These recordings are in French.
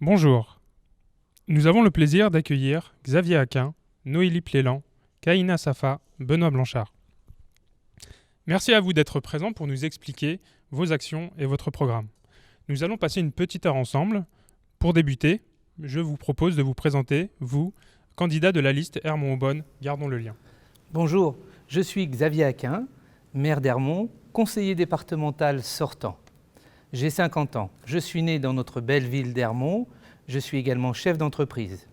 Bonjour. Nous avons le plaisir d'accueillir Xavier Aquin, Noélie Plélan, Kaina Safa, Benoît Blanchard. Merci à vous d'être présents pour nous expliquer vos actions et votre programme. Nous allons passer une petite heure ensemble. Pour débuter, je vous propose de vous présenter, vous, candidat de la liste Hermont-Aubonne, gardons le lien. Bonjour, je suis Xavier Aquin, maire d'Hermont, conseiller départemental sortant. J'ai 50 ans, je suis né dans notre belle ville d'Hermont, je suis également chef d'entreprise.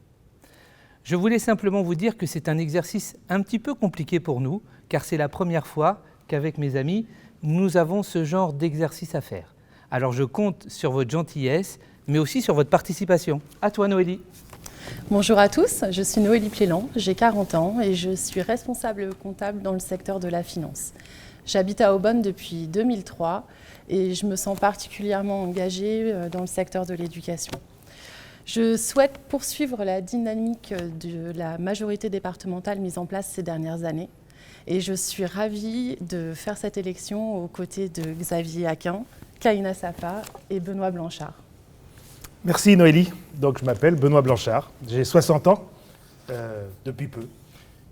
Je voulais simplement vous dire que c'est un exercice un petit peu compliqué pour nous, car c'est la première fois qu'avec mes amis, nous avons ce genre d'exercice à faire. Alors je compte sur votre gentillesse, mais aussi sur votre participation. À toi Noélie. Bonjour à tous, je suis Noélie Plélan, j'ai 40 ans et je suis responsable comptable dans le secteur de la finance. J'habite à Aubonne depuis 2003 et je me sens particulièrement engagée dans le secteur de l'éducation. Je souhaite poursuivre la dynamique de la majorité départementale mise en place ces dernières années et je suis ravie de faire cette élection aux côtés de Xavier Aquin, Kaina Safa et Benoît Blanchard. Merci Noélie. Donc je m'appelle Benoît Blanchard, j'ai 60 ans depuis peu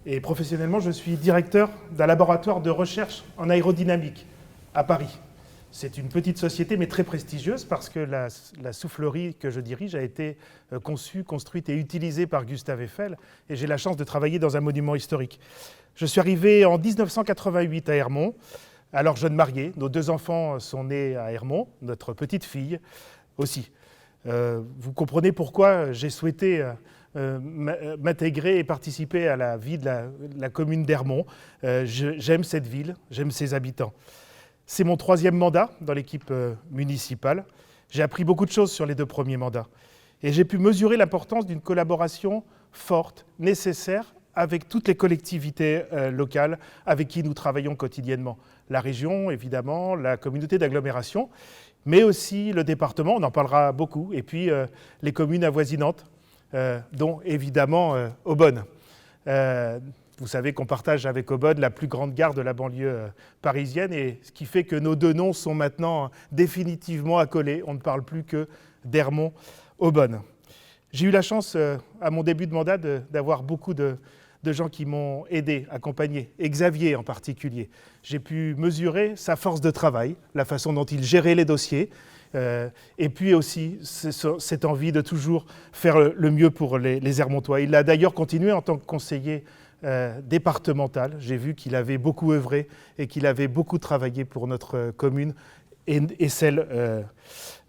et professionnellement je suis directeur d'un laboratoire de recherche en aérodynamique à Paris. C'est une petite société mais très prestigieuse parce que la soufflerie que je dirige a été conçue, construite et utilisée par Gustave Eiffel et j'ai la chance de travailler dans un monument historique. Je suis arrivé en 1988 à Hermont, alors jeune marié. Nos 2 enfants sont nés à Hermont, notre petite fille aussi. Vous comprenez pourquoi j'ai souhaité m'intégrer et participer à la vie de la commune d'Hermont. J'aime cette ville, j'aime ses habitants. C'est mon 3e mandat dans l'équipe municipale. J'ai appris beaucoup de choses sur les 2 premiers mandats. Et j'ai pu mesurer l'importance d'une collaboration forte, nécessaire, avec toutes les collectivités locales avec qui nous travaillons quotidiennement. La région, évidemment, la communauté d'agglomération, mais aussi le département, on en parlera beaucoup, et puis les communes avoisinantes, dont évidemment Aubonne. Vous savez qu'on partage avec Aubonne la plus grande gare de la banlieue parisienne, et ce qui fait que nos 2 noms sont maintenant définitivement accolés. On ne parle plus que d'Hermont-Aubonne. J'ai eu la chance, à mon début de mandat, d'avoir beaucoup de gens qui m'ont aidé, accompagné, et Xavier en particulier. J'ai pu mesurer sa force de travail, la façon dont il gérait les dossiers, et puis aussi cette envie de toujours faire le mieux pour les Hermontois. Il a d'ailleurs continué en tant que conseiller départemental. J'ai vu qu'il avait beaucoup œuvré et qu'il avait beaucoup travaillé pour notre commune et celle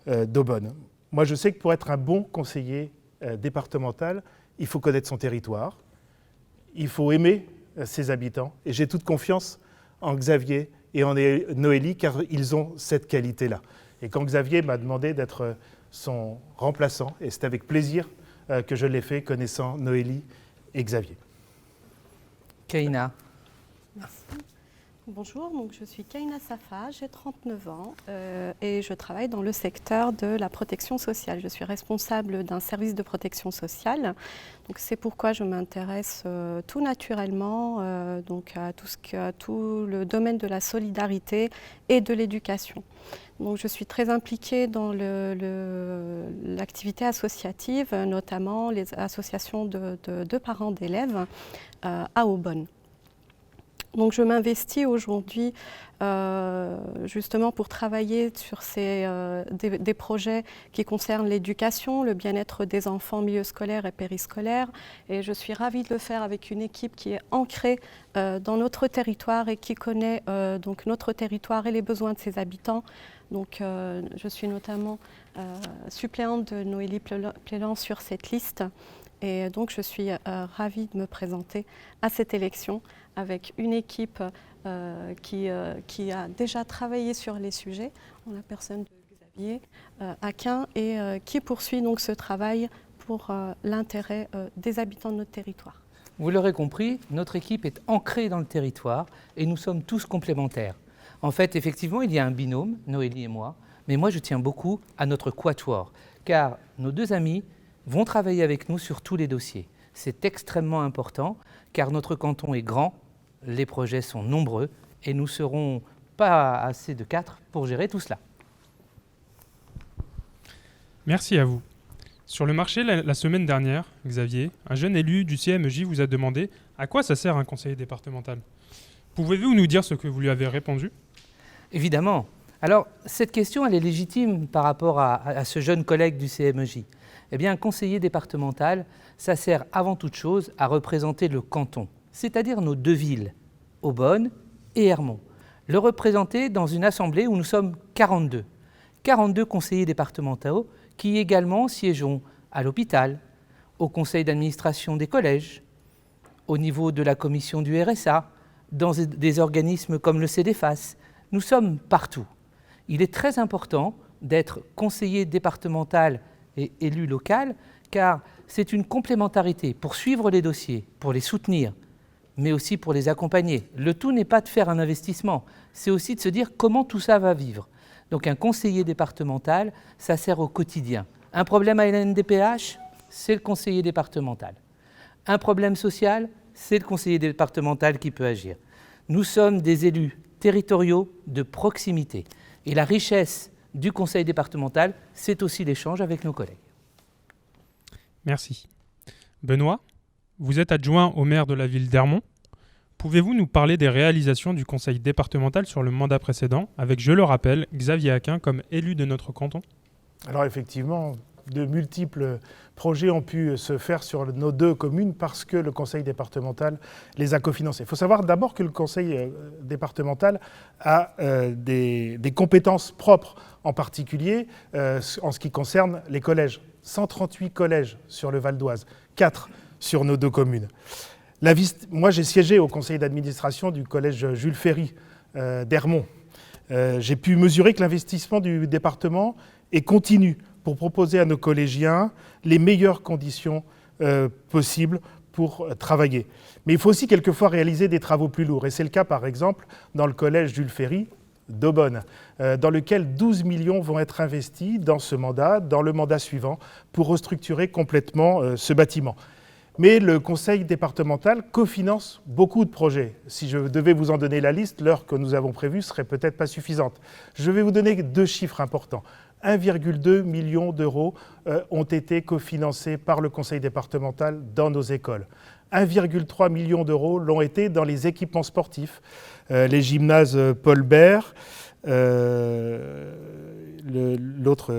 d'Aubonne. Moi, je sais que pour être un bon conseiller départemental, il faut connaître son territoire, il faut aimer ses habitants, et j'ai toute confiance en Xavier et en Noélie, car ils ont cette qualité-là. Et quand Xavier m'a demandé d'être son remplaçant, et c'est avec plaisir que je l'ai fait, connaissant Noélie et Xavier. Kaina. Merci. Bonjour, donc je suis Kaina Safa, j'ai 39 ans et je travaille dans le secteur de la protection sociale. Je suis responsable d'un service de protection sociale. Donc c'est pourquoi je m'intéresse tout naturellement à tout le domaine de la solidarité et de l'éducation. Donc je suis très impliquée dans l'activité associative, notamment les associations de parents d'élèves à Aubonne. Donc je m'investis aujourd'hui justement pour travailler sur des projets qui concernent l'éducation, le bien-être des enfants, milieu scolaire et périscolaire. Et je suis ravie de le faire avec une équipe qui est ancrée dans notre territoire et qui connaît donc notre territoire et les besoins de ses habitants. Donc je suis notamment suppléante de Noélie Plélan sur cette liste. Et donc je suis ravie de me présenter à cette élection avec une équipe qui a déjà travaillé sur les sujets, en la personne de Xavier Aquin, et qui poursuit donc ce travail pour l'intérêt des habitants de notre territoire. Vous l'aurez compris, notre équipe est ancrée dans le territoire et nous sommes tous complémentaires. En fait, effectivement, il y a un binôme, Noélie et moi, mais moi je tiens beaucoup à notre quatuor, car nos 2 amis vont travailler avec nous sur tous les dossiers. C'est extrêmement important, car notre canton est grand, les projets sont nombreux, et nous ne serons pas assez de 4 pour gérer tout cela. Merci à vous. Sur le marché, la semaine dernière, Xavier, un jeune élu du CMJ vous a demandé à quoi ça sert un conseiller départemental. Pouvez-vous nous dire ce que vous lui avez répondu ? Évidemment. Alors, cette question, elle est légitime par rapport à ce jeune collègue du CMJ. Eh bien, un conseiller départemental, ça sert avant toute chose à représenter le canton, c'est-à-dire nos deux villes, Aubonne et Ermont. Le représenter dans une assemblée où nous sommes 42. 42 conseillers départementaux qui également siégeons à l'hôpital, au conseil d'administration des collèges, au niveau de la commission du RSA, dans des organismes comme le CDFAS. Nous sommes partout. Il est très important d'être conseiller départemental et élu local, car c'est une complémentarité pour suivre les dossiers, pour les soutenir, mais aussi pour les accompagner. Le tout n'est pas de faire un investissement, c'est aussi de se dire comment tout ça va vivre. Donc un conseiller départemental, ça sert au quotidien. Un problème à la NDPH, c'est le conseiller départemental. Un problème social, c'est le conseiller départemental qui peut agir. Nous sommes des élus territoriaux de proximité. Et la richesse du conseil départemental, c'est aussi l'échange avec nos collègues. Merci. Benoît, vous êtes adjoint au maire de la ville d'Ermont. Pouvez-vous nous parler des réalisations du conseil départemental sur le mandat précédent, avec, je le rappelle, Xavier Aquin comme élu de notre canton ? Alors effectivement, de multiples projets ont pu se faire sur nos deux communes parce que le conseil départemental les a cofinancés. Il faut savoir d'abord que le conseil départemental a des compétences propres, en particulier en ce qui concerne les collèges. 138 collèges sur le Val d'Oise, 4 sur nos deux communes. Moi, j'ai siégé au conseil d'administration du collège Jules Ferry d'Ermont. J'ai pu mesurer que l'investissement du département est continu pour proposer à nos collégiens les meilleures conditions possibles pour travailler. Mais il faut aussi quelquefois réaliser des travaux plus lourds. Et c'est le cas, par exemple, dans le collège Jules Ferry d'Aubonne, dans lequel 12 millions vont être investis dans ce mandat, dans le mandat suivant, pour restructurer complètement ce bâtiment. Mais le conseil départemental cofinance beaucoup de projets. Si je devais vous en donner la liste, l'heure que nous avons prévue serait peut-être pas suffisante. Je vais vous donner 2 chiffres importants. 1,2 million d'euros ont été cofinancés par le conseil départemental dans nos écoles. 1,3 million d'euros l'ont été dans les équipements sportifs, les gymnases Paul Bert, l'autre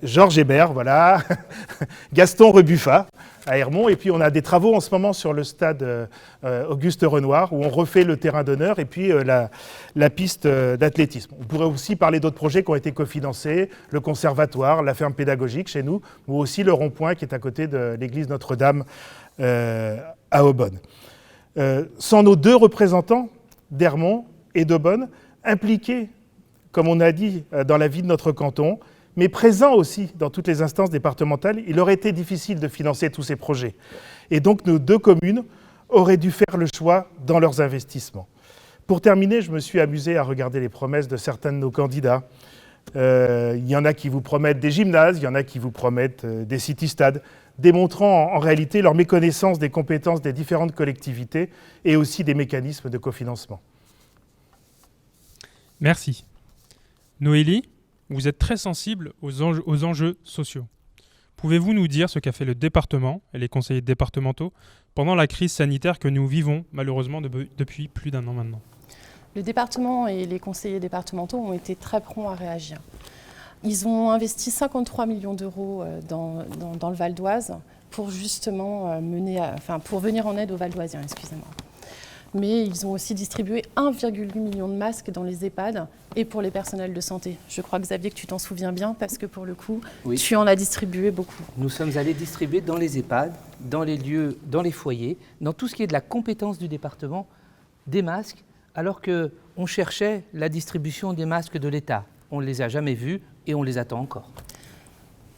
Georges Hébert, voilà, Gaston Rebuffat à Ermont, et puis on a des travaux en ce moment sur le stade Auguste Renoir où on refait le terrain d'honneur et puis la piste d'athlétisme. On pourrait aussi parler d'autres projets qui ont été cofinancés, le conservatoire, la ferme pédagogique chez nous, ou aussi le rond-point qui est à côté de l'église Notre-Dame à Aubonne. Sans nos 2 représentants d'Ermont et d'Aubonne, impliqués, comme on a dit, dans la vie de notre canton, mais présents aussi dans toutes les instances départementales, il aurait été difficile de financer tous ces projets. Et donc nos 2 communes auraient dû faire le choix dans leurs investissements. Pour terminer, je me suis amusé à regarder les promesses de certains de nos candidats. Il y en a qui vous promettent des gymnases, il y en a qui vous promettent des city-stades, démontrant en réalité leur méconnaissance des compétences des différentes collectivités et aussi des mécanismes de cofinancement. Merci. Noélie, vous êtes très sensible aux enjeux sociaux. Pouvez-vous nous dire ce qu'a fait le département et les conseillers départementaux pendant la crise sanitaire que nous vivons malheureusement depuis plus d'1 an maintenant ? Le département et les conseillers départementaux ont été très prompts à réagir. Ils ont investi 53 millions d'euros dans le Val d'Oise pour justement pour venir en aide aux Val-d'Oisiens, excusez-moi. Mais ils ont aussi distribué 1,8 million de masques dans les EHPAD et pour les personnels de santé. Je crois, Xavier, que tu t'en souviens bien parce que pour le coup, oui, tu en as distribué beaucoup. Nous sommes allés distribuer dans les EHPAD, dans les lieux, dans les foyers, dans tout ce qui est de la compétence du département, des masques, alors qu'on cherchait la distribution des masques de l'État. On ne les a jamais vus et on les attend encore.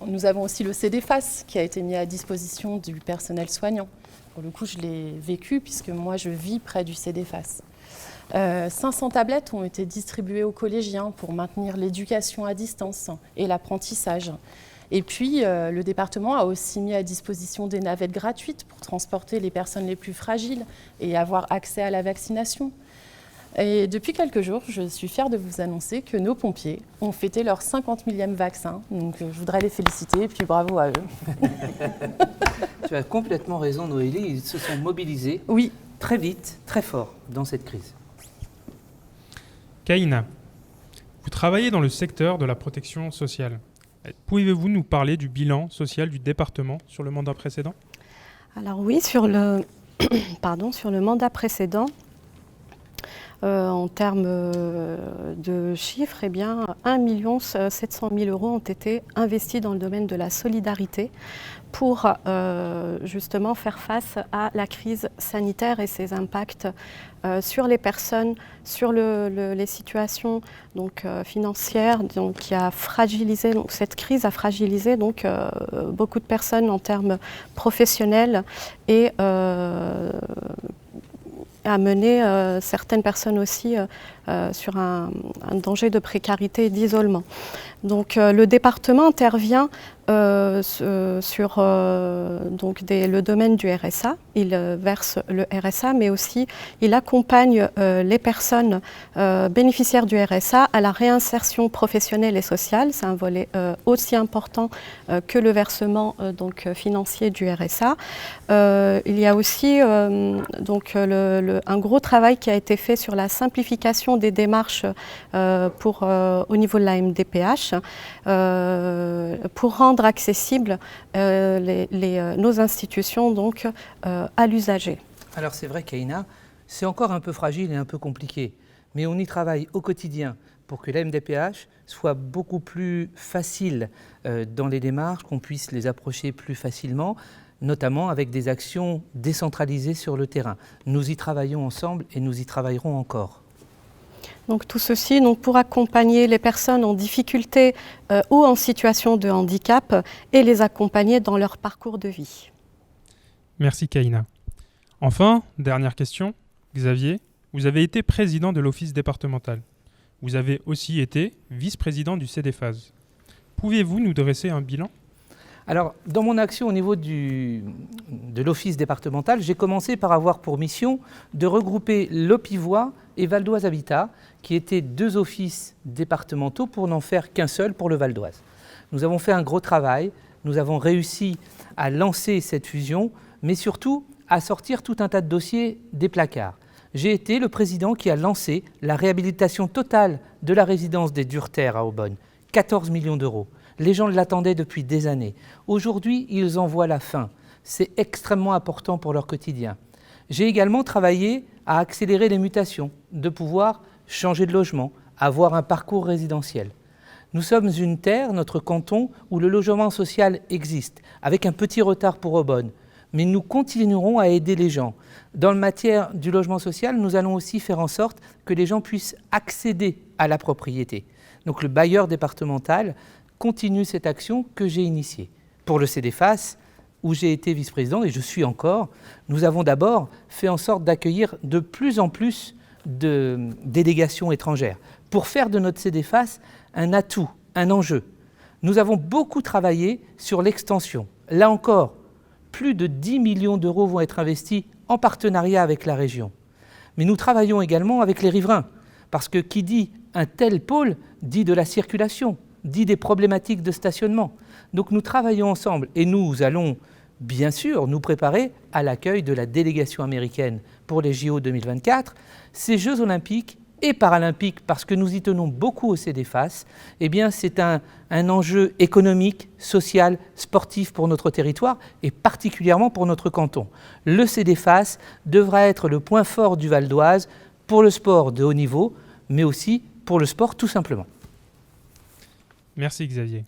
Nous avons aussi le CDFAS qui a été mis à disposition du personnel soignant. Pour le coup, je l'ai vécu puisque moi, je vis près du CDFAS. 500 tablettes ont été distribuées aux collégiens pour maintenir l'éducation à distance et l'apprentissage. Et puis, le département a aussi mis à disposition des navettes gratuites pour transporter les personnes les plus fragiles et avoir accès à la vaccination. Et depuis quelques jours, je suis fière de vous annoncer que nos pompiers ont fêté leur 50 millième vaccin. Donc je voudrais les féliciter et puis bravo à eux. Tu as complètement raison, Noélie. Ils se sont mobilisés Oui. très vite, très fort dans cette crise. Kaina, vous travaillez dans le secteur de la protection sociale. Pouvez-vous nous parler du bilan social du département sur le mandat précédent? Alors oui, sur le mandat précédent, en termes de chiffres, eh bien, 1 700 000 € ont été investis dans le domaine de la solidarité pour justement faire face à la crise sanitaire et ses impacts sur les personnes, sur les situations financières, qui a fragilisé. Donc, cette crise a fragilisé beaucoup de personnes en termes professionnels et a mené certaines personnes aussi sur un danger de précarité et d'isolement. Donc le département intervient sur le domaine du RSA. Il verse le RSA, mais aussi il accompagne les personnes bénéficiaires du RSA à la réinsertion professionnelle et sociale. C'est un volet aussi important que le versement financier du RSA. Il y a aussi un gros travail qui a été fait sur la simplification des démarches au niveau de la MDPH pour rendre accessibles nos institutions à l'usager. Alors c'est vrai, Kaina, c'est encore un peu fragile et un peu compliqué, mais on y travaille au quotidien pour que la MDPH soit beaucoup plus facile dans les démarches, qu'on puisse les approcher plus facilement, notamment avec des actions décentralisées sur le terrain. Nous y travaillons ensemble et nous y travaillerons encore. Donc tout ceci pour accompagner les personnes en difficulté ou en situation de handicap et les accompagner dans leur parcours de vie. Merci Kaina. Enfin, dernière question. Xavier, vous avez été président de l'office départemental. Vous avez aussi été vice-président du CDFAS. Pouvez-vous nous dresser un bilan ? Alors, dans mon action au niveau de l'office départemental, j'ai commencé par avoir pour mission de regrouper l'Aupivois et Val d'Oise Habitat, qui étaient 2 offices départementaux pour n'en faire qu'un seul pour le Val d'Oise. Nous avons fait un gros travail, nous avons réussi à lancer cette fusion, mais surtout à sortir tout un tas de dossiers des placards. J'ai été le président qui a lancé la réhabilitation totale de la résidence des Durter à Aubonne, 14 millions d'euros. Les gens l'attendaient depuis des années. Aujourd'hui, ils en voient la fin. C'est extrêmement important pour leur quotidien. J'ai également travaillé à accélérer les mutations, de pouvoir changer de logement, avoir un parcours résidentiel. Nous sommes une terre, notre canton, où le logement social existe, avec un petit retard pour Aubonne. Mais nous continuerons à aider les gens. Dans le matière du logement social, nous allons aussi faire en sorte que les gens puissent accéder à la propriété. Donc le bailleur départemental continue cette action que j'ai initiée. Pour le CDFAS, où j'ai été vice-président, et je suis encore, nous avons d'abord fait en sorte d'accueillir de plus en plus de délégations étrangères, pour faire de notre CDFAS un atout, un enjeu. Nous avons beaucoup travaillé sur l'extension. Là encore, plus de 10 millions d'euros vont être investis en partenariat avec la région. Mais nous travaillons également avec les riverains, parce que qui dit un tel pôle, dit de la circulation, dit des problématiques de stationnement. Donc nous travaillons ensemble et nous allons bien sûr nous préparer à l'accueil de la délégation américaine pour les JO 2024. Ces Jeux olympiques et paralympiques, parce que nous y tenons beaucoup au CDFAS, eh bien c'est un enjeu économique, social, sportif pour notre territoire et particulièrement pour notre canton. Le CDFAS devra être le point fort du Val d'Oise pour le sport de haut niveau, mais aussi pour le sport tout simplement. Merci Xavier.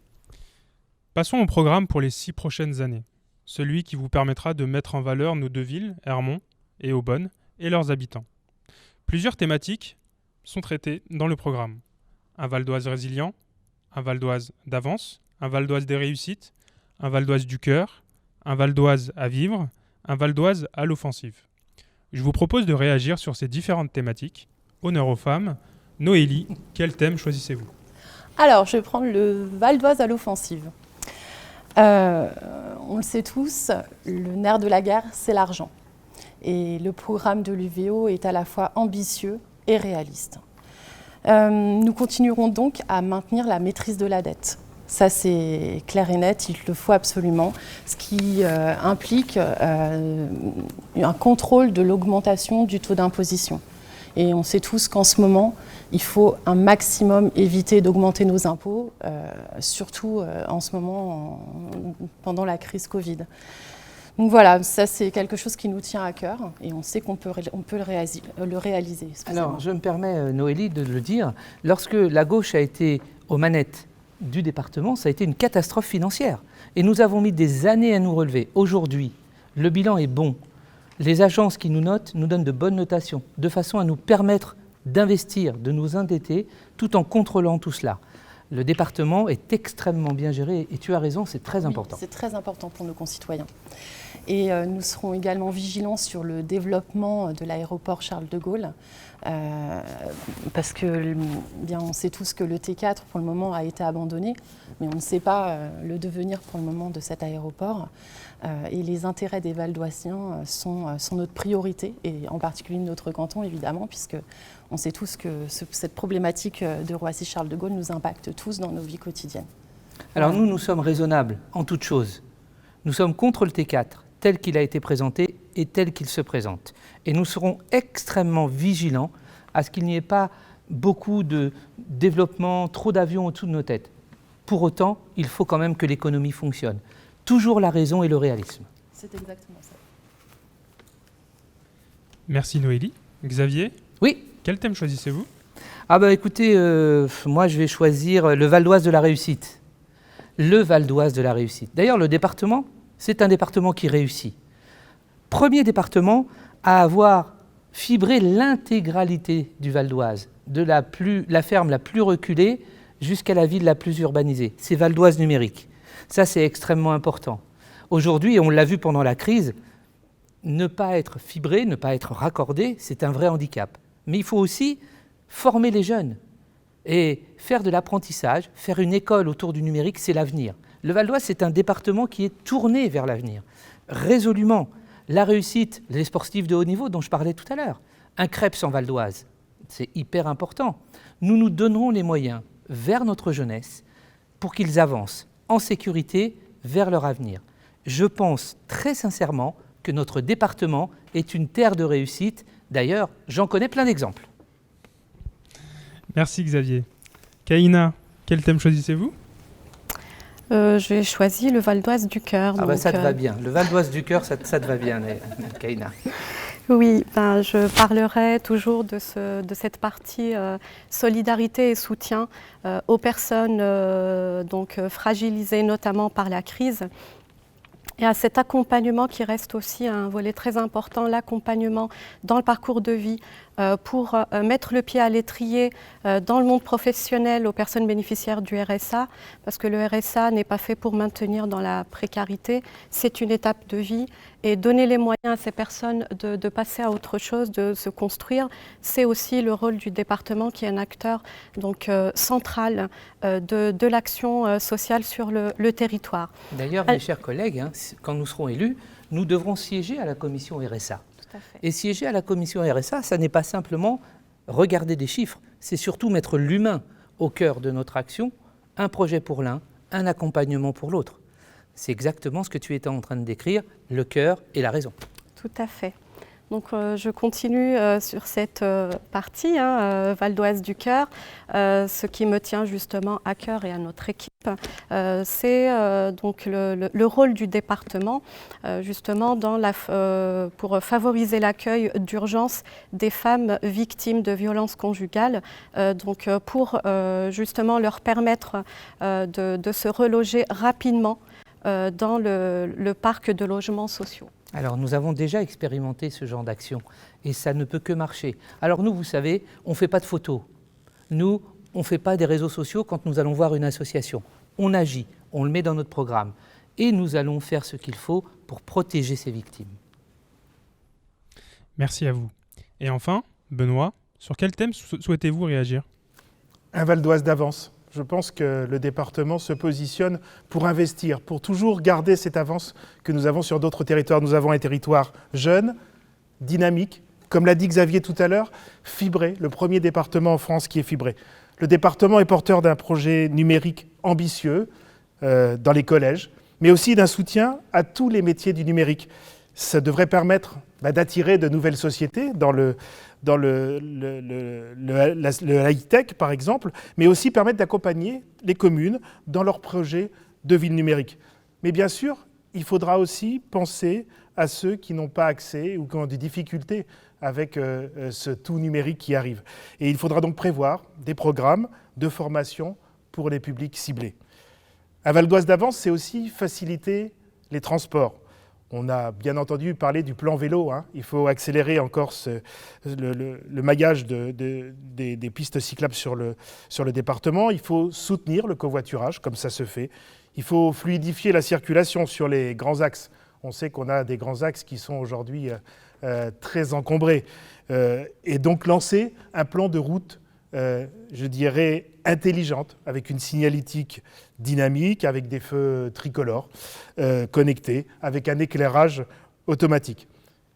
Passons au programme pour les 6 prochaines années, celui qui vous permettra de mettre en valeur nos 2 villes, Ermont et Aubonne, et leurs habitants. Plusieurs thématiques sont traitées dans le programme. Un Val d'Oise résilient, un Val d'Oise d'avance, un Val d'Oise des réussites, un Val d'Oise du cœur, un Val d'Oise à vivre, un Val d'Oise à l'offensive. Je vous propose de réagir sur ces différentes thématiques. Honneur aux femmes. Noélie, quel thème choisissez-vous ? Alors, je vais prendre le Val d'Oise à l'offensive. On le sait tous, le nerf de la guerre, c'est l'argent. Et le programme de l'UVO est à la fois ambitieux et réaliste. Nous continuerons donc à maintenir la maîtrise de la dette. Ça, c'est clair et net, il le faut absolument, ce qui implique un contrôle de l'augmentation du taux d'imposition. Et on sait tous qu'en ce moment, il faut un maximum éviter d'augmenter nos impôts, surtout en ce moment, pendant la crise Covid. Donc voilà, ça c'est quelque chose qui nous tient à cœur et on sait qu'on peut le réaliser. Alors, je me permets, Noélie, de le dire, lorsque la gauche a été aux manettes du département, ça a été une catastrophe financière. Et nous avons mis des années à nous relever. Aujourd'hui, le bilan est bon. Les agences qui nous notent nous donnent de bonnes notations, de façon à nous permettre d'investir, de nous endetter, tout en contrôlant tout cela. Le département est extrêmement bien géré et tu as raison, c'est très important. C'est très important pour nos concitoyens. Et nous serons également vigilants sur le développement de l'aéroport Charles de Gaulle, parce que bien, on sait tous que le T4 pour le moment a été abandonné, mais on ne sait pas le devenir pour le moment de cet aéroport. Et les intérêts des Valdoisiens sont notre priorité, et en particulier de notre canton évidemment, puisque on sait tous que cette problématique de Roissy-Charles de Gaulle nous impacte tous dans nos vies quotidiennes. Alors nous sommes raisonnables en toute chose. Nous sommes contre le T4 tel qu'il a été présenté et tel qu'il se présente. Et nous serons extrêmement vigilants à ce qu'il n'y ait pas beaucoup de développement, trop d'avions au-dessous de nos têtes. Pour autant, il faut quand même que l'économie fonctionne. Toujours la raison et le réalisme. C'est exactement ça. Merci Noélie. Xavier, oui. Quel thème choisissez-vous? Ah bah écoutez, moi je vais choisir le Val d'Oise de la réussite. Le Val d'Oise de la réussite. D'ailleurs, le département, c'est un département qui réussit. Premier département à avoir fibré l'intégralité du Val d'Oise, de la ferme la plus reculée jusqu'à la ville la plus urbanisée. C'est Val d'Oise numérique. Ça, c'est extrêmement important. Aujourd'hui, on l'a vu pendant la crise, ne pas être fibré, ne pas être raccordé, c'est un vrai handicap. Mais il faut aussi former les jeunes et faire de l'apprentissage, faire une école autour du numérique, c'est l'avenir. Le Val d'Oise, c'est un département qui est tourné vers l'avenir, résolument. La réussite, les sportifs de haut niveau dont je parlais tout à l'heure, un Crêpes en Val d'Oise, c'est hyper important. Nous nous donnerons les moyens vers notre jeunesse pour qu'ils avancent en sécurité vers leur avenir. Je pense très sincèrement que notre département est une terre de réussite. D'ailleurs, j'en connais plein d'exemples. Merci Xavier. Kaïna, quel thème choisissez-vous? J'ai choisi le Val d'Oise du Cœur. Ah bah ça te va bien. Le Val d'Oise du Cœur, ça te va bien, Kaïna. Oui, je parlerai toujours de cette partie solidarité et soutien aux personnes fragilisées notamment par la crise. Et à cet accompagnement qui reste aussi un volet très important, l'accompagnement dans le parcours de vie pour mettre le pied à l'étrier dans le monde professionnel aux personnes bénéficiaires du RSA, parce que le RSA n'est pas fait pour maintenir dans la précarité, c'est une étape de vie. Et donner les moyens à ces personnes de passer à autre chose, de se construire, c'est aussi le rôle du département qui est un acteur central de l'action sociale sur le territoire. D'ailleurs, mes chers collègues, quand nous serons élus, nous devrons siéger à la commission RSA. Tout à fait. Et siéger à la commission RSA, ça n'est pas simplement regarder des chiffres, c'est surtout mettre l'humain au cœur de notre action, un projet pour l'un, un accompagnement pour l'autre. C'est exactement ce que tu étais en train de décrire, le cœur et la raison. Tout à fait. Donc je continue sur cette partie, Val d'Oise du Cœur. Ce qui me tient justement à cœur et à notre équipe, c'est donc le rôle du département, justement pour favoriser l'accueil d'urgence des femmes victimes de violences conjugales, pour justement leur permettre de se reloger rapidement dans le parc de logements sociaux. Alors nous avons déjà expérimenté ce genre d'action et ça ne peut que marcher. Alors nous, vous savez, on ne fait pas de photos. Nous, on ne fait pas des réseaux sociaux quand nous allons voir une association. On agit, on le met dans notre programme et nous allons faire ce qu'il faut pour protéger ces victimes. Merci à vous. Et enfin, Benoît, sur quel thème souhaitez-vous réagir? Un Val d'Oise d'avance. Je pense que le département se positionne pour investir, pour toujours garder cette avance que nous avons sur d'autres territoires. Nous avons un territoire jeune, dynamique, comme l'a dit Xavier tout à l'heure, fibré, le premier département en France qui est fibré. Le département est porteur d'un projet numérique ambitieux dans les collèges, mais aussi d'un soutien à tous les métiers du numérique. Ça devrait permettre d'attirer de nouvelles sociétés dans le high-tech, par exemple, mais aussi permettre d'accompagner les communes dans leurs projets de ville numérique. Mais bien sûr, il faudra aussi penser à ceux qui n'ont pas accès ou qui ont des difficultés avec ce tout numérique qui arrive. Et il faudra donc prévoir des programmes de formation pour les publics ciblés. À Val d'Oise d'Avance, c'est aussi faciliter les transports. On a bien entendu parlé du plan vélo. Il faut accélérer encore le maillage des pistes cyclables sur le département. Il faut soutenir le covoiturage, comme ça se fait. Il faut fluidifier la circulation sur les grands axes. On sait qu'on a des grands axes qui sont aujourd'hui très encombrés. Et donc lancer un plan de route, je dirais, intelligente, avec une signalétique dynamique, avec des feux tricolores connectés, avec un éclairage automatique.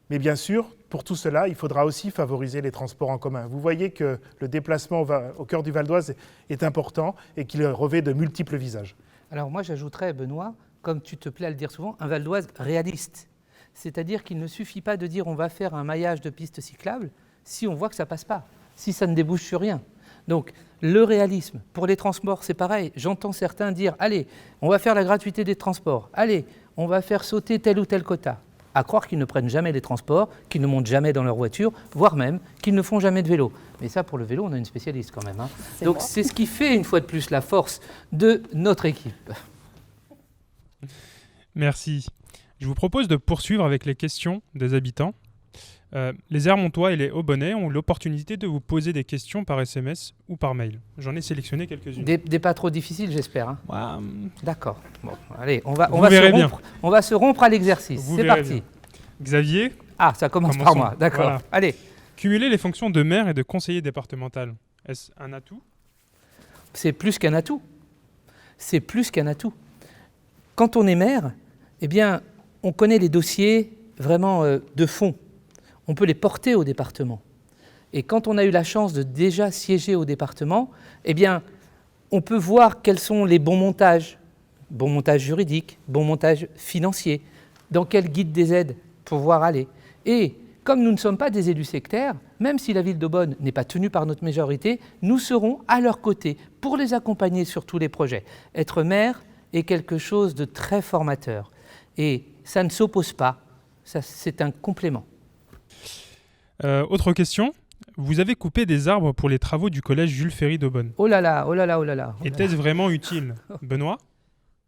Mais bien sûr, pour tout cela, il faudra aussi favoriser les transports en commun. Vous voyez que le déplacement au cœur du Val d'Oise est important et qu'il revêt de multiples visages. Alors moi j'ajouterais, Benoît, comme tu te plais à le dire souvent, un Val d'Oise réaliste. C'est-à-dire qu'il ne suffit pas de dire on va faire un maillage de pistes cyclables si on voit que ça ne passe pas, si ça ne débouche sur rien. Donc le réalisme, pour les transports c'est pareil. J'entends certains dire allez, on va faire la gratuité des transports, allez, on va faire sauter tel ou tel quota. À croire qu'ils ne prennent jamais les transports, qu'ils ne montent jamais dans leur voiture, voire même qu'ils ne font jamais de vélo. Mais ça, pour le vélo, on a une spécialiste quand même. Donc c'est ce qui fait, une fois de plus, la force de notre équipe. Merci. Je vous propose de poursuivre avec les questions des habitants. Les Hermontois et les Haut-Bonnais ont l'opportunité de vous poser des questions par SMS ou par mail. J'en ai sélectionné quelques-unes. Des pas trop difficiles, j'espère. D'accord. Bon, allez, on va se rompre à l'exercice. C'est parti. Bien. Xavier. Ah, ça commence par moi. D'accord. Voilà. Allez. Cumuler les fonctions de maire et de conseiller départemental, est-ce un atout ? C'est plus qu'un atout. C'est plus qu'un atout. Quand on est maire, eh bien, on connaît les dossiers vraiment de fond. On peut les porter au département. Et quand on a eu la chance de déjà siéger au département, eh bien, on peut voir quels sont les bons montages juridiques, bons montages financiers, dans quel guide des aides pouvoir aller. Et comme nous ne sommes pas des élus sectaires, même si la ville d'Aubonne n'est pas tenue par notre majorité, nous serons à leur côté pour les accompagner sur tous les projets. Être maire est quelque chose de très formateur. Et ça ne s'oppose pas, c'est un complément. Autre question. Vous avez coupé des arbres pour les travaux du collège Jules Ferry d'Aubonne. Oh là là, oh là là, oh là là. Était-ce vraiment utile, Benoît ?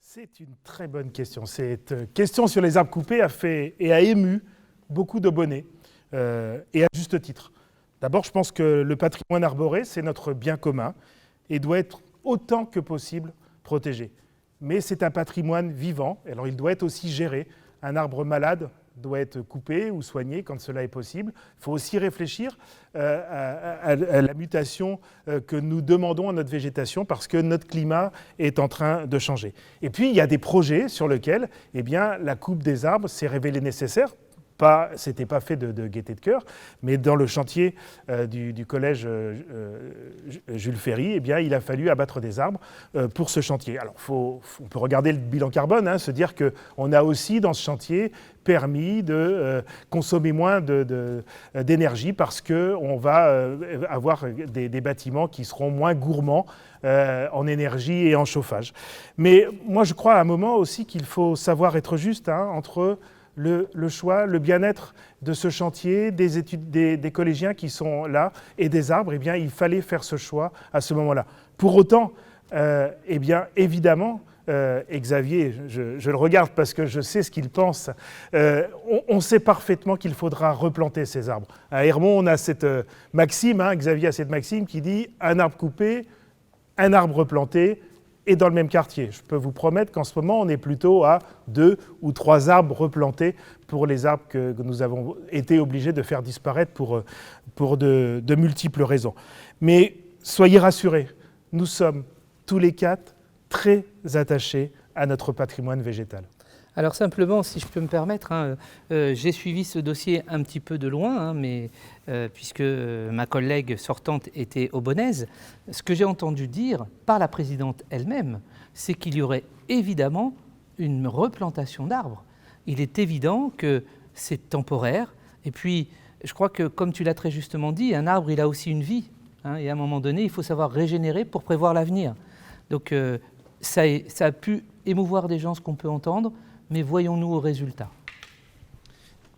C'est une très bonne question. Cette question sur les arbres coupés a ému beaucoup d'Aubonnais, et à juste titre. D'abord, je pense que le patrimoine arboré, c'est notre bien commun et doit être autant que possible protégé. Mais c'est un patrimoine vivant, alors il doit être aussi géré. Un arbre malade doit être coupé ou soigné quand cela est possible. Il faut aussi réfléchir à la mutation que nous demandons à notre végétation parce que notre climat est en train de changer. Et puis, il y a des projets sur lesquels la coupe des arbres s'est révélée nécessaire. C'était pas fait de gaieté de cœur, mais dans le chantier du collège Jules Ferry, il a fallu abattre des arbres pour ce chantier. Alors, on peut regarder le bilan carbone, se dire qu'on a aussi dans ce chantier permis de consommer moins d'énergie parce qu'on va avoir des bâtiments qui seront moins gourmands en énergie et en chauffage. Mais moi, je crois à un moment aussi qu'il faut savoir être juste entre le choix, le bien-être de ce chantier, des collégiens qui sont là et des arbres, il fallait faire ce choix à ce moment-là. Pour autant, évidemment, et Xavier, je le regarde parce que je sais ce qu'il pense, on sait parfaitement qu'il faudra replanter ces arbres. À Hermont, on a cette maxime, Xavier a cette maxime qui dit « un arbre coupé, un arbre replanté », et dans le même quartier. Je peux vous promettre qu'en ce moment, on est plutôt à 2 ou 3 arbres replantés pour les arbres que nous avons été obligés de faire disparaître pour de multiples raisons. Mais soyez rassurés, nous sommes tous les 4 très attachés à notre patrimoine végétal. Alors simplement, si je peux me permettre, j'ai suivi ce dossier un petit peu de loin, mais puisque ma collègue sortante était aubonnaise, ce que j'ai entendu dire par la présidente elle-même, c'est qu'il y aurait évidemment une replantation d'arbres. Il est évident que c'est temporaire, et puis je crois que, comme tu l'as très justement dit, un arbre, il a aussi une vie, et à un moment donné, il faut savoir régénérer pour prévoir l'avenir. Donc ça a pu émouvoir des gens, ce qu'on peut entendre, mais voyons-nous au résultat.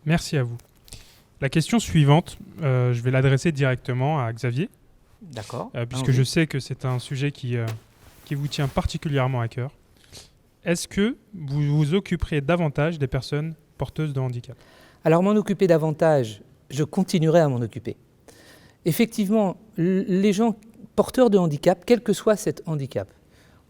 Merci à vous. La question suivante, je vais l'adresser directement à Xavier. D'accord. Puisque je sais que c'est un sujet qui vous tient particulièrement à cœur. Est-ce que vous vous occuperez davantage des personnes porteuses de handicap ? Alors m'en occuper davantage, je continuerai à m'en occuper. Effectivement, les gens porteurs de handicap, quel que soit cet handicap,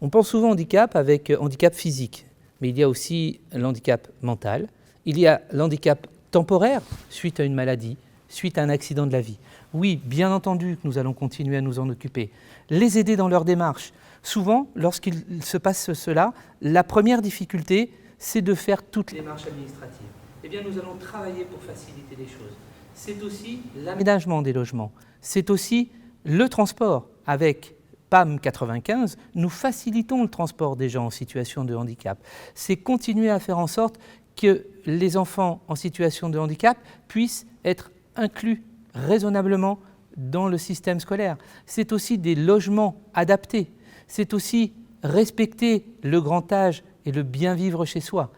on pense souvent handicap avec handicap physique, mais il y a aussi l'handicap mental, il y a l'handicap temporaire suite à une maladie, suite à un accident de la vie. Oui, bien entendu que nous allons continuer à nous en occuper, les aider dans leur démarche. Souvent, lorsqu'il se passe cela, la première difficulté, c'est de faire toutes les démarches administratives. Eh bien, nous allons travailler pour faciliter les choses. C'est aussi l'aménagement des logements, c'est aussi le transport. Avec PAM 95, nous facilitons le transport des gens en situation de handicap. C'est continuer à faire en sorte que les enfants en situation de handicap puissent être inclus raisonnablement dans le système scolaire. C'est aussi des logements adaptés. C'est aussi respecter le grand âge et le bien vivre chez soi.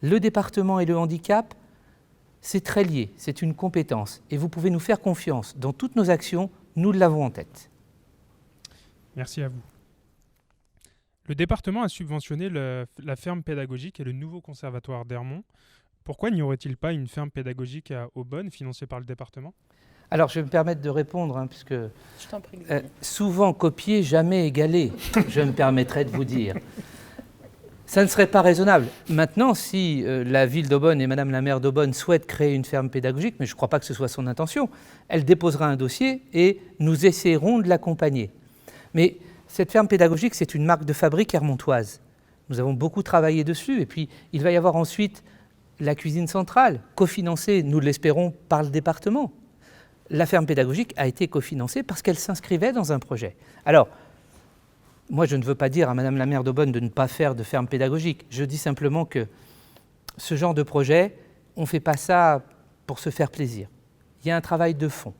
Le département et le handicap, c'est très lié, c'est une compétence. Et vous pouvez nous faire confiance. Dans toutes nos actions, nous l'avons en tête. Merci à vous. Le département a subventionné la ferme pédagogique et le nouveau conservatoire d'Ermont. Pourquoi n'y aurait-il pas une ferme pédagogique à Aubonne financée par le département ? Alors, je vais me permettre de répondre, puisque Je t'en prie, Xavier. souvent copié, jamais égalé, je me permettrai de vous dire. Ça ne serait pas raisonnable. Maintenant, si la ville d'Aubonne et Madame la maire d'Aubonne souhaitent créer une ferme pédagogique, mais je ne crois pas que ce soit son intention, elle déposera un dossier et nous essaierons de l'accompagner. Mais cette ferme pédagogique, c'est une marque de fabrique hermontoise. Nous avons beaucoup travaillé dessus. Et puis, il va y avoir ensuite la cuisine centrale, cofinancée, nous l'espérons, par le département. La ferme pédagogique a été cofinancée parce qu'elle s'inscrivait dans un projet. Alors, moi, je ne veux pas dire à Madame la maire d'Aubonne de ne pas faire de ferme pédagogique. Je dis simplement que ce genre de projet, on ne fait pas ça pour se faire plaisir. Il y a un travail de fond.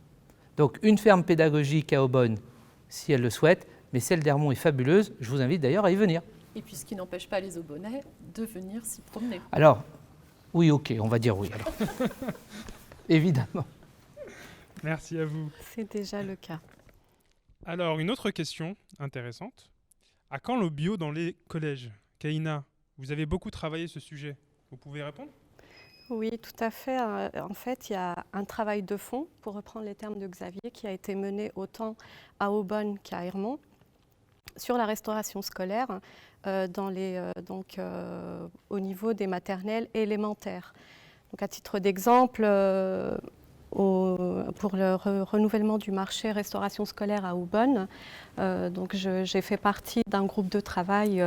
Donc, une ferme pédagogique à Aubonne, si elle le souhaite, mais celle d'Ermont est fabuleuse. Je vous invite d'ailleurs à y venir. Et puis ce qui n'empêche pas les Aubonnais de venir s'y promener. Alors, oui, ok, on va dire oui. Alors. Évidemment. Merci à vous. C'est déjà le cas. Alors, une autre question intéressante. À quand le bio dans les collèges ? Kaina, vous avez beaucoup travaillé ce sujet. Vous pouvez répondre ? Oui, tout à fait. En fait, il y a un travail de fond, pour reprendre les termes de Xavier, qui a été mené autant à Aubonne qu'à Ermont, sur la restauration scolaire au niveau des maternelles et élémentaires. Donc, à titre d'exemple, pour le renouvellement du marché restauration scolaire à Aubonne, j'ai fait partie d'un groupe de travail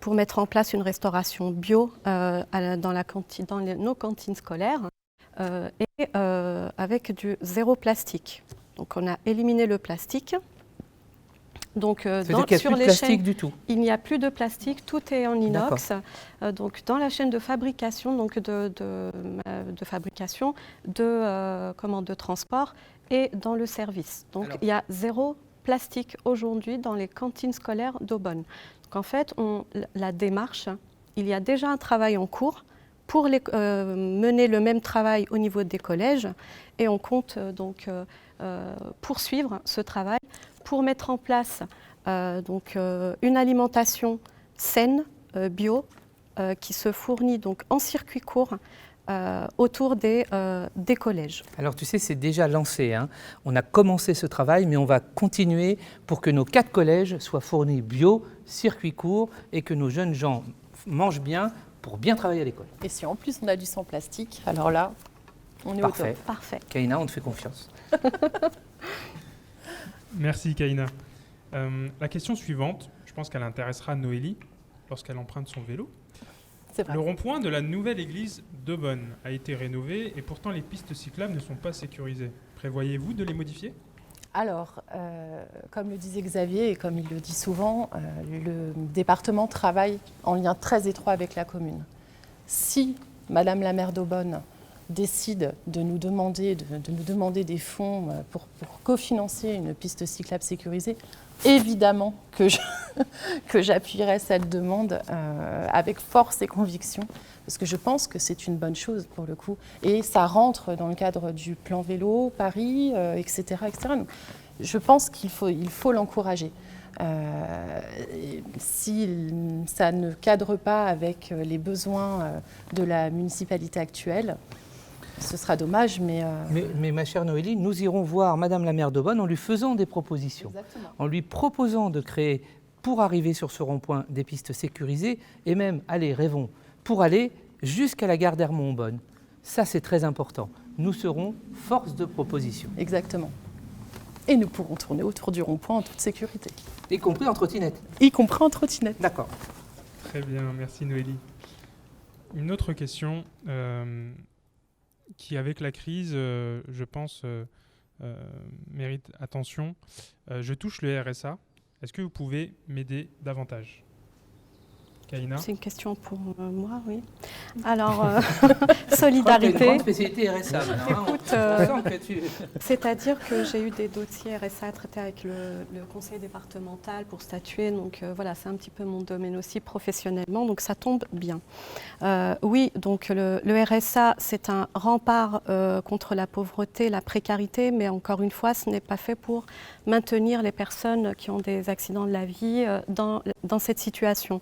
pour mettre en place une restauration bio dans nos cantines scolaires avec du zéro plastique. Donc on a éliminé le plastique. Donc, c'est-à-dire qu'il n'y a plus de plastique du tout. Il n'y a plus de plastique, tout est en inox. Donc, dans la chaîne de fabrication, de transport et dans le service. Donc, il y a zéro plastique aujourd'hui dans les cantines scolaires d'Aubonne. Donc, en fait, la démarche, il y a déjà un travail en cours pour mener le même travail au niveau des collèges et on compte poursuivre ce travail pour mettre en place une alimentation saine, bio, qui se fournit donc en circuit court autour des collèges. Alors tu sais, c'est déjà lancé. On a commencé ce travail, mais on va continuer pour que nos 4 collèges soient fournis bio, circuit court, et que nos jeunes gens mangent bien pour bien travailler à l'école. Et si en plus on a du sans plastique, alors là, on est Parfait. au top. Parfait. Kaina, on te fait confiance. Merci Kaina. La question suivante, je pense qu'elle intéressera Noélie lorsqu'elle emprunte son vélo. C'est vrai. Le rond-point de la nouvelle église d'Aubonne a été rénové et pourtant les pistes cyclables ne sont pas sécurisées. Prévoyez-vous de les modifier ? Alors, comme le disait Xavier et comme il le dit souvent, le département travaille en lien très étroit avec la commune. Si Madame la maire d'Aubonne décide de nous demander des fonds pour cofinancer une piste cyclable sécurisée, évidemment que j'appuierai cette demande avec force et conviction, parce que je pense que c'est une bonne chose pour le coup. Et ça rentre dans le cadre du plan vélo, Paris, etc., etc. Donc, je pense qu'il faut l'encourager. Si ça ne cadre pas avec les besoins de la municipalité actuelle, ce sera dommage, mais ma chère Noélie, nous irons voir Madame la maire d'Aubonne en lui faisant des propositions, Exactement. en lui proposant de créer, pour arriver sur ce rond-point, des pistes sécurisées, et même, allez, rêvons, pour aller jusqu'à la gare d'Ermont-Aubonne. Ça, c'est très important. Nous serons force de proposition. Exactement. Et nous pourrons tourner autour du rond-point en toute sécurité. Y compris en trottinette. Y compris en trottinette. D'accord. Très bien, merci Noélie. Une autre question qui, avec la crise, je pense, mérite attention. Je touche le RSA. Est-ce que vous pouvez m'aider davantage ? Kaina ? C'est une question pour moi, oui. Alors, solidarité. C'est une grande spécialité RSA. Maintenant, Écoute, on sent que tu... C'est-à-dire que j'ai eu des dossiers RSA à traiter avec le conseil départemental pour statuer. Donc voilà, c'est un petit peu mon domaine aussi professionnellement. Donc ça tombe bien. Oui, donc le RSA, c'est un rempart contre la pauvreté, la précarité. Mais encore une fois, ce n'est pas fait pour maintenir les personnes qui ont des accidents de la vie dans cette situation.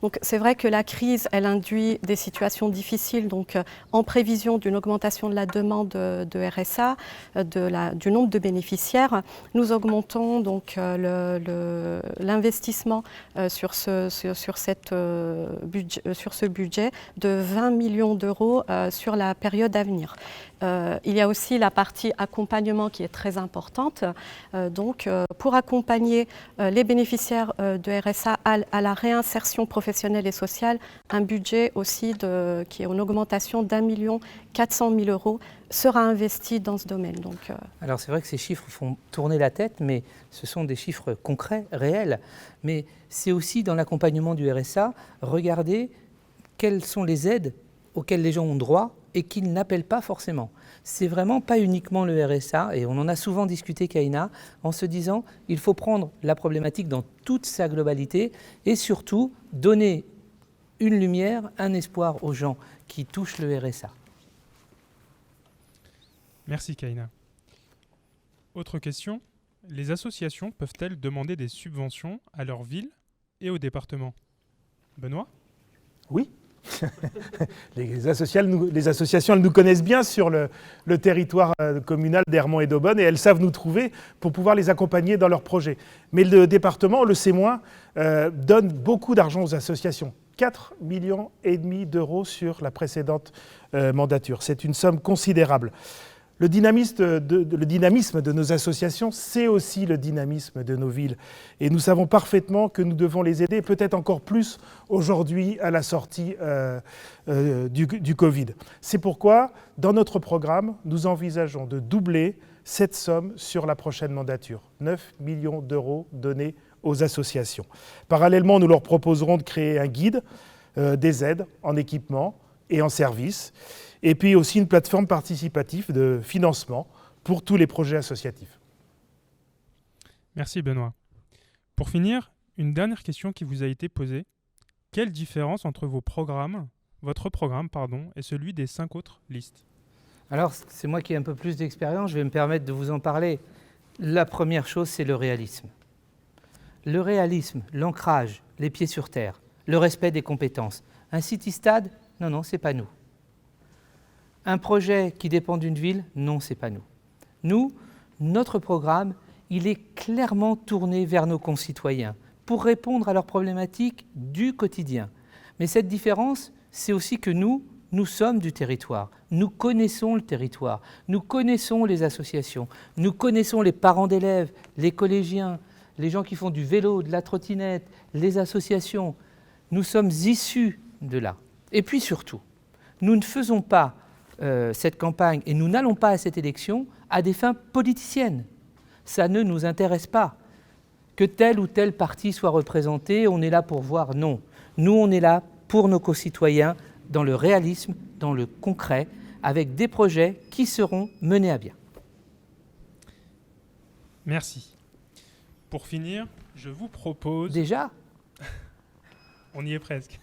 Donc c'est vrai que la crise, elle induit des situations difficiles. Donc en prévision d'une augmentation de la demande de RSA, du nombre de bénéficiaires, nous augmentons donc l'investissement sur ce budget de 20 millions d'euros sur la période à venir. Il y a aussi la partie accompagnement qui est très importante. Donc, pour accompagner les bénéficiaires de RSA à la réinsertion professionnelle et sociale, un budget aussi qui est en augmentation d'1 400 000 € sera investi dans ce domaine. Donc, Alors c'est vrai que ces chiffres font tourner la tête, mais ce sont des chiffres concrets, réels. Mais c'est aussi dans l'accompagnement du RSA, regarder quelles sont les aides auxquelles les gens ont droit et qu'ils n'appellent pas forcément. C'est vraiment pas uniquement le RSA, et on en a souvent discuté, Kaina, en se disant il faut prendre la problématique dans toute sa globalité et surtout donner une lumière, un espoir aux gens qui touchent le RSA. Merci Kaina. Autre question, les associations peuvent-elles demander des subventions à leur ville et au département ? Benoît ? Oui. Les associations, elles nous connaissent bien sur le territoire communal d'Ermont et d'Aubonne et elles savent nous trouver pour pouvoir les accompagner dans leurs projets. Mais le département, on le sait moins, donne beaucoup d'argent aux associations. 4,5 millions d'euros sur la précédente mandature. C'est une somme considérable. Le dynamisme de nos associations, c'est aussi le dynamisme de nos villes. Et nous savons parfaitement que nous devons les aider, peut-être encore plus aujourd'hui à la sortie du Covid. C'est pourquoi, dans notre programme, nous envisageons de doubler cette somme sur la prochaine mandature. 9 millions d'euros donnés aux associations. Parallèlement, nous leur proposerons de créer un guide des aides en équipement et en services. Et puis aussi une plateforme participative de financement pour tous les projets associatifs. Merci Benoît. Pour finir, une dernière question qui vous a été posée. Quelle différence entre votre programme, et celui des 5 autres listes ? Alors, c'est moi qui ai un peu plus d'expérience, je vais me permettre de vous en parler. La première chose, c'est le réalisme. Le réalisme, l'ancrage, les pieds sur terre, le respect des compétences. Un city-stade, non, c'est pas nous. Un projet qui dépend d'une ville, non, c'est pas nous. Nous, notre programme, il est clairement tourné vers nos concitoyens pour répondre à leurs problématiques du quotidien. Mais cette différence, c'est aussi que nous sommes du territoire. Nous connaissons le territoire, nous connaissons les associations, nous connaissons les parents d'élèves, les collégiens, les gens qui font du vélo, de la trottinette, les associations. Nous sommes issus de là. Et puis surtout, nous ne faisons pas cette campagne et nous n'allons pas à cette élection à des fins politiciennes. Ça ne nous intéresse pas. Que tel ou tel parti soit représenté, on est là pour voir, non. Nous, on est là pour nos concitoyens, dans le réalisme, dans le concret, avec des projets qui seront menés à bien. Merci. Pour finir, je vous propose... Déjà, On y est presque.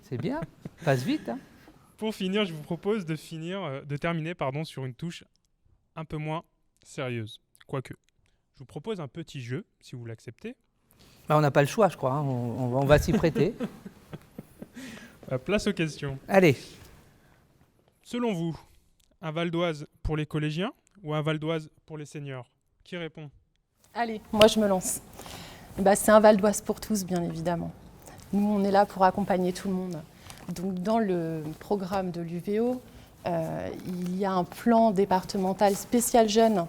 c'est bien, passe vite. Hein. Pour finir, je vous propose de terminer sur une touche un peu moins sérieuse. Quoique. Je vous propose un petit jeu, si vous l'acceptez. On n'a pas le choix, je crois, hein. On va s'y prêter. Place aux questions. Allez, Selon vous, un Val d'Oise pour les collégiens ou un Val d'Oise pour les seniors? Qui répond? Allez, moi je me lance. C'est un Val d'Oise pour tous, bien évidemment. Nous, on est là pour accompagner tout le monde. Donc, dans le programme de l'UVO, il y a un plan départemental spécial jeunes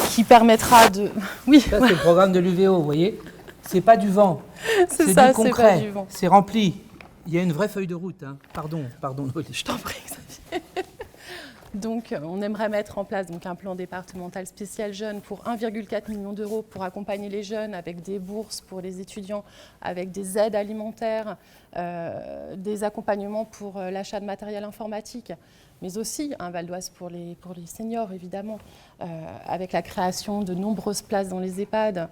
qui permettra de... Oui, ça c'est le programme de l'UVO, vous voyez. C'est pas du vent, c'est du ça, c'est pas concret, du vent. c'est rempli. Il y a une vraie feuille de route. Hein. Pardon, Noélie. Je t'en prie, Xavier. Donc, on aimerait mettre en place un plan départemental spécial jeunes pour 1,4 million d'euros pour accompagner les jeunes avec des bourses pour les étudiants, avec des aides alimentaires, des accompagnements pour l'achat de matériel informatique, mais aussi un Val d'Oise pour les seniors, évidemment, avec la création de nombreuses places dans les EHPAD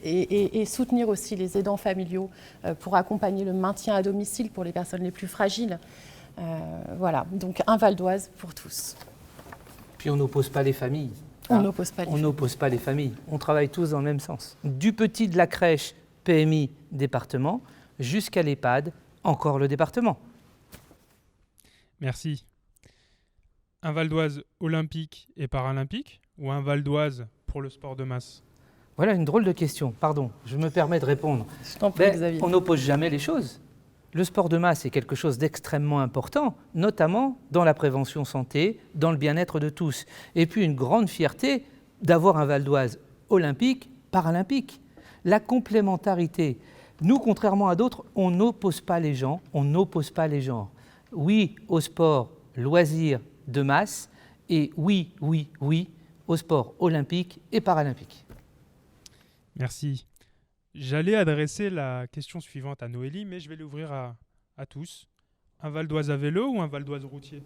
et soutenir aussi les aidants familiaux pour accompagner le maintien à domicile pour les personnes les plus fragiles. Voilà, donc un Val d'Oise pour tous. Puis on n'oppose pas les familles. On n'oppose pas les On n'oppose pas les familles. On travaille tous dans le même sens. Du petit de la crèche, PMI, département, jusqu'à l'EHPAD, encore le département. Merci. Un Val d'Oise olympique et paralympique ou un Val d'Oise pour le sport de masse? Voilà une drôle de question. Pardon, je me permets de répondre. Je t'en prie, Xavier. On n'oppose jamais les choses. Le sport de masse est quelque chose d'extrêmement important, notamment dans la prévention santé, dans le bien-être de tous. Et puis une grande fierté d'avoir un Val d'Oise olympique, paralympique. La complémentarité. Nous, contrairement à d'autres, on n'oppose pas les gens, on n'oppose pas les genres. Oui au sport loisir de masse et oui au sport olympique et paralympique. Merci. J'allais adresser la question suivante à Noélie, mais je vais l'ouvrir à tous. Un Val d'Oise à vélo ou un Val d'Oise routier?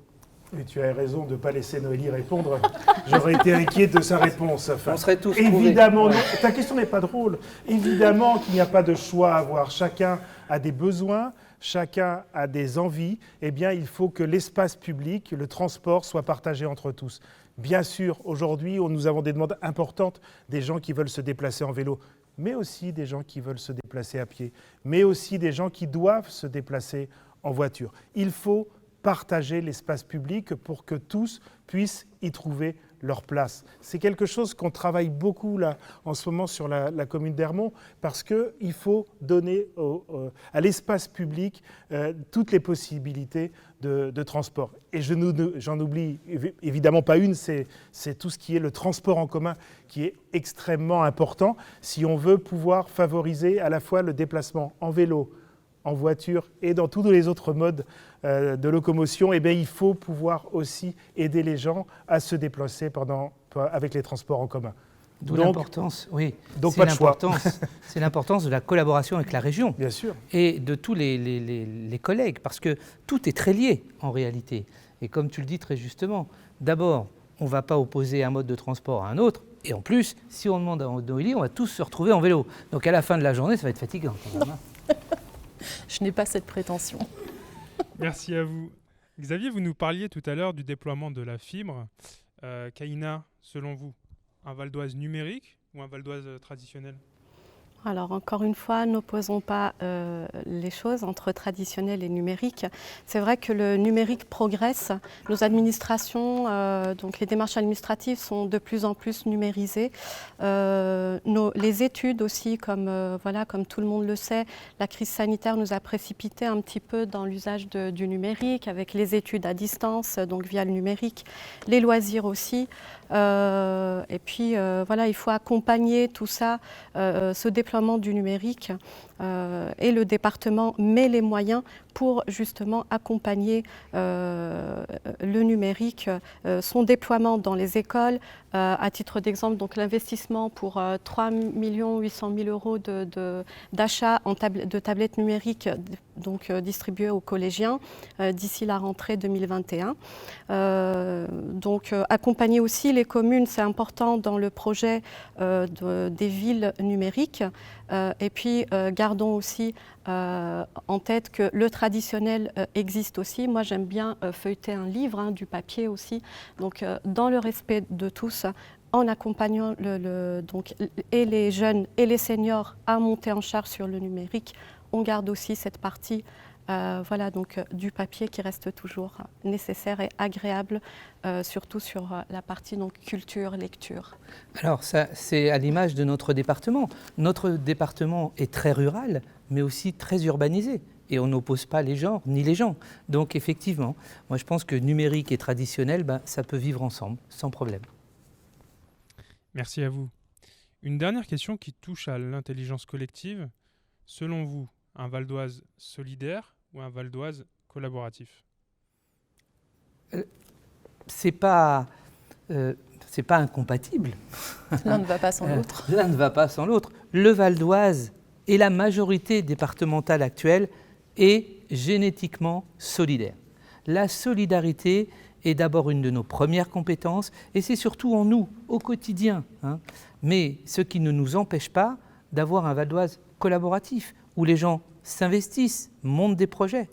Et tu as raison de ne pas laisser Noélie répondre. J'aurais été inquiet de sa réponse. Enfin, on serait tous évidemment, trouvés. non, ta question n'est pas drôle. Évidemment qu'il n'y a pas de choix à avoir. Chacun a des besoins, chacun a des envies. Eh bien, il faut que l'espace public, le transport, soit partagé entre tous. Bien sûr, aujourd'hui, nous avons des demandes importantes des gens qui veulent se déplacer en vélo, mais aussi des gens qui veulent se déplacer à pied, mais aussi des gens qui doivent se déplacer en voiture. Il faut partager l'espace public pour que tous puissent y trouver leur place. C'est quelque chose qu'on travaille beaucoup là, en ce moment sur la commune d'Ermont, parce qu'il faut donner à l'espace public toutes les possibilités de transport. Et j'en oublie évidemment pas une, c'est tout ce qui est le transport en commun, qui est extrêmement important si on veut pouvoir favoriser à la fois le déplacement en vélo, en voiture et dans tous les autres modes de locomotion. Eh bien, il faut pouvoir aussi aider les gens à se déplacer avec les transports en commun. D'où l'importance, oui. Donc pas de choix. C'est l'importance de la collaboration avec la région. Bien sûr. Et de tous les collègues, parce que tout est très lié en réalité. Et comme tu le dis très justement, d'abord, on ne va pas opposer un mode de transport à un autre. Et en plus, si on demande à Noélie, on va tous se retrouver en vélo. Donc à la fin de la journée, ça va être fatigant quand même. Je n'ai pas cette prétention. Merci à vous. Xavier, vous nous parliez tout à l'heure du déploiement de la fibre. Kaina, selon vous, un Val d'Oise numérique ou un Val d'Oise traditionnel? Alors encore une fois, n'opposons pas les choses entre traditionnel et numérique. C'est vrai que le numérique progresse. Nos administrations, donc les démarches administratives sont de plus en plus numérisées. Les études aussi, comme tout le monde le sait, la crise sanitaire nous a précipité un petit peu dans l'usage du numérique avec les études à distance, donc via le numérique, les loisirs aussi. Et puis voilà, il faut accompagner tout ça, ce déploiement du numérique, et le département met les moyens pour justement accompagner le numérique, son déploiement dans les écoles. À titre d'exemple, donc l'investissement pour 3 800 000 euros d'achat de tablettes numériques donc, distribuées aux collégiens d'ici la rentrée 2021. Donc accompagner aussi les communes, c'est important dans le projet des villes numériques. Et puis gardons aussi en tête que le traditionnel existe aussi. Moi j'aime bien feuilleter un livre, du papier aussi. Donc dans le respect de tous, en accompagnant donc, et les jeunes et les seniors à monter en charge sur le numérique, on garde aussi cette partie voilà, donc, du papier qui reste toujours nécessaire et agréable, surtout sur la partie donc, culture, lecture. Alors ça, c'est à l'image de notre département. Notre département est très rural, mais aussi très urbanisé. Et on n'oppose pas les genres ni les gens. Donc effectivement, moi je pense que numérique et traditionnel, ça peut vivre ensemble, sans problème. Merci à vous. Une dernière question qui touche à l'intelligence collective. Selon vous, un Val d'Oise solidaire ou un Val d'Oise collaboratif? C'est pas incompatible. L'un ne va pas sans l'autre. L'un ne va pas sans l'autre. Le Val d'Oise et la majorité départementale actuelle est génétiquement solidaire. La solidarité est d'abord une de nos premières compétences et c'est surtout en nous, au quotidien. Mais ce qui ne nous empêche pas d'avoir un Val d'Oise collaboratif, où les gens s'investissent, montent des projets.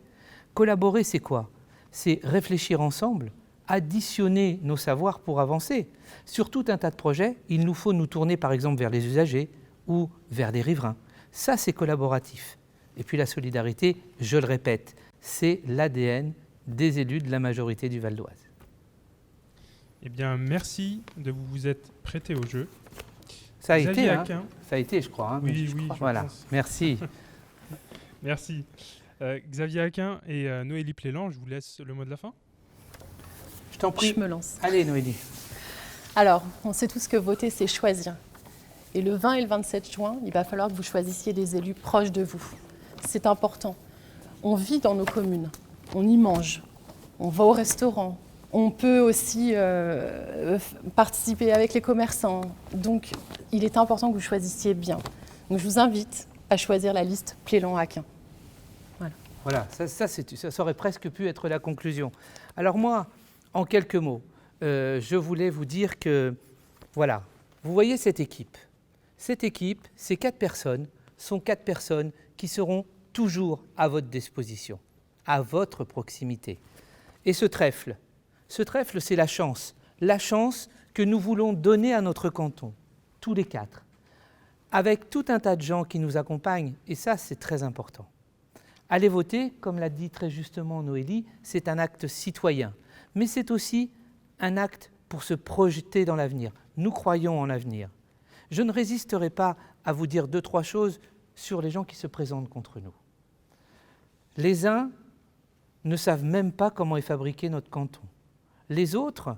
Collaborer, c'est quoi? C'est réfléchir ensemble, additionner nos savoirs pour avancer. Sur tout un tas de projets, il nous faut nous tourner par exemple vers les usagers ou vers des riverains. Ça, c'est collaboratif. Et puis la solidarité, je le répète, c'est l'ADN des élus de la majorité du Val d'Oise. Eh bien, merci de vous être prêté au jeu. Ça a Xavier été, Aquin. Ça a été, je crois. Oui, je voilà. pense. Merci. Merci. Xavier Aquin et Noélie Plélan, je vous laisse le mot de la fin. Je t'en prie. Je me lance. Allez, Noélie. Alors, on sait tous que voter, c'est choisir. Et le 20 et le 27 juin, il va falloir que vous choisissiez des élus proches de vous. C'est important. On vit dans nos communes, on y mange, on va au restaurant, on peut aussi participer avec les commerçants. Donc, il est important que vous choisissiez bien. Donc, je vous invite à choisir la liste Plélan-Aquin. Voilà, ça aurait presque pu être la conclusion. Alors moi, en quelques mots, je voulais vous dire que, voilà, vous voyez cette équipe. Cette équipe, ces 4 personnes, sont 4 personnes qui seront toujours à votre disposition, à votre proximité. Et ce trèfle, c'est la chance que nous voulons donner à notre canton, tous les 4, avec tout un tas de gens qui nous accompagnent, et ça, c'est très important. Aller voter, comme l'a dit très justement Noélie, c'est un acte citoyen, mais c'est aussi un acte pour se projeter dans l'avenir. Nous croyons en l'avenir. Je ne résisterai pas à vous dire 2-3 choses sur les gens qui se présentent contre nous. Les uns ne savent même pas comment est fabriqué notre canton. Les autres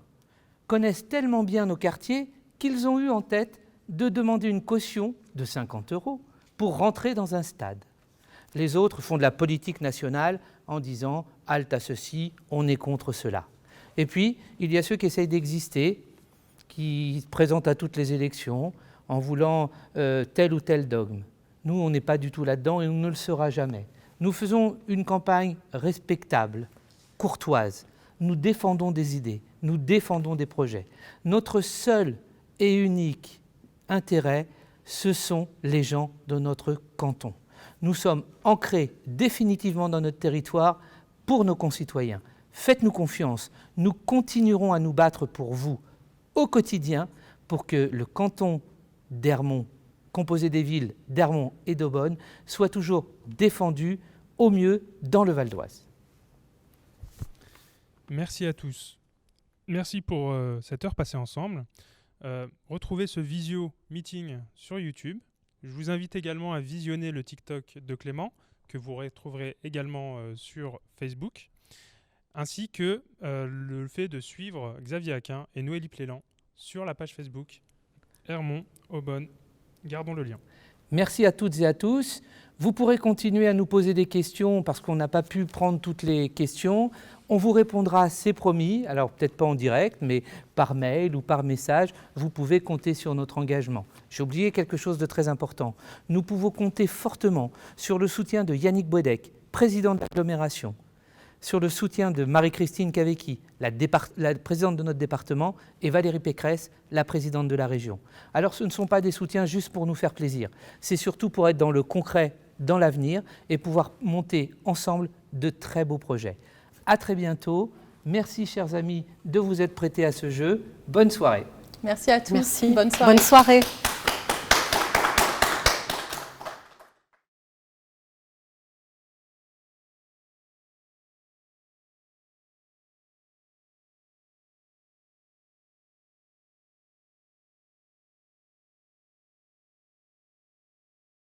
connaissent tellement bien nos quartiers qu'ils ont eu en tête de demander une caution de 50 € pour rentrer dans un stade. Les autres font de la politique nationale en disant « halte à ceci, on est contre cela ». Et puis, il y a ceux qui essayent d'exister, qui se présentent à toutes les élections en voulant tel ou tel dogme. Nous, on n'est pas du tout là-dedans et on ne le sera jamais. Nous faisons une campagne respectable, courtoise. Nous défendons des idées, nous défendons des projets. Notre seul et unique intérêt, ce sont les gens de notre canton. Nous sommes ancrés définitivement dans notre territoire pour nos concitoyens. Faites-nous confiance, nous continuerons à nous battre pour vous au quotidien pour que le canton d'Ermont, composé des villes d'Ermont et d'Aubonne, soit toujours défendu au mieux dans le Val d'Oise. Merci à tous. Merci pour cette heure passée ensemble. Retrouvez ce visio meeting sur YouTube. Je vous invite également à visionner le TikTok de Clément, que vous retrouverez également sur Facebook, ainsi que le fait de suivre Xavier Aquin et Noélie Plélan sur la page Facebook Hermont, Aubonne. Gardons le lien. Merci à toutes et à tous. Vous pourrez continuer à nous poser des questions parce qu'on n'a pas pu prendre toutes les questions. On vous répondra, c'est promis, alors peut-être pas en direct, mais par mail ou par message, vous pouvez compter sur notre engagement. J'ai oublié quelque chose de très important. Nous pouvons compter fortement sur le soutien de Yannick Boedek, président de l'agglomération, sur le soutien de Marie-Christine Cavecchi, la présidente de notre département, et Valérie Pécresse, la présidente de la région. Alors ce ne sont pas des soutiens juste pour nous faire plaisir, c'est surtout pour être dans le concret, dans l'avenir, et pouvoir monter ensemble de très beaux projets. À très bientôt. Merci, chers amis, de vous être prêtés à ce jeu. Bonne soirée. Merci à tous. Merci. Bonne soirée. Bonne soirée.